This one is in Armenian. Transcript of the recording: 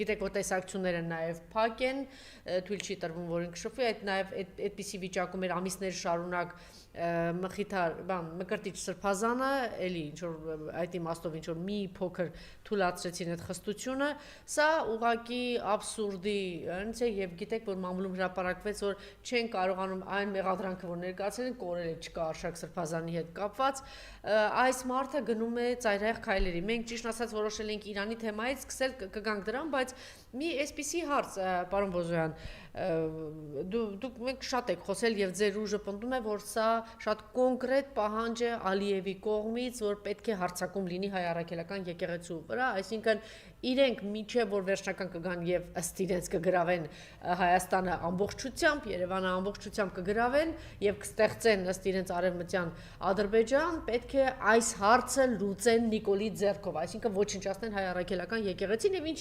գիտեք, որ տեսակցությունները նաև փակ են, թույլ չի տրվում, որ ինքը շփվի, այդ նաև այդպիսի վիճակում էր ամիսներ շարունակ մխիթար, մկրտիչ սրբազանը, էլի ինչ որ այդ իմաստով ինչ որ մի փոքր թույլատրեցին այդ խստությունը, սա ուղղակի աբսուրդի ընց է եւ գիտեք, որ մամուլում հրապարակվեց, որ չեն կարողանում այն մեղադրանքը, որ ներկայացել են, կորել չկա Արշակ Սրբազանի հետ կապված, այս մարդը գնում է ծայրահեղ քայլերի։ Մենք ճիշտ ասած որոշել ենք Իրանի թեմայից սկսել կգանք դրան, բայց մի այսպիսի հարց, պարոն Բոզոյան, դուք մենք շատ եք խոսել եւ ձեր ուժը պնդում է, որ սա շատ կոնկրետ պահանջ է Ալիևի կողմից, որ պետք է հարձակում լինի հայ առաքելական եկեղեցու վրա, այսինքն իրենք միջև որ վերջնական կգան եւ ըստ իրենց կգրավեն Հայաստանը ամբողջությամբ, Երևանը ամբողջությամբ կգրավեն եւ կստեղծեն ըստ իրենց արևմտյան Ադրբեջան, պետք է այս հարցը լուծեն Նիկոլի ձեռքով, այսինքն ոչնչացնեն հայ առաքելական եկեղեցին եւ ինչ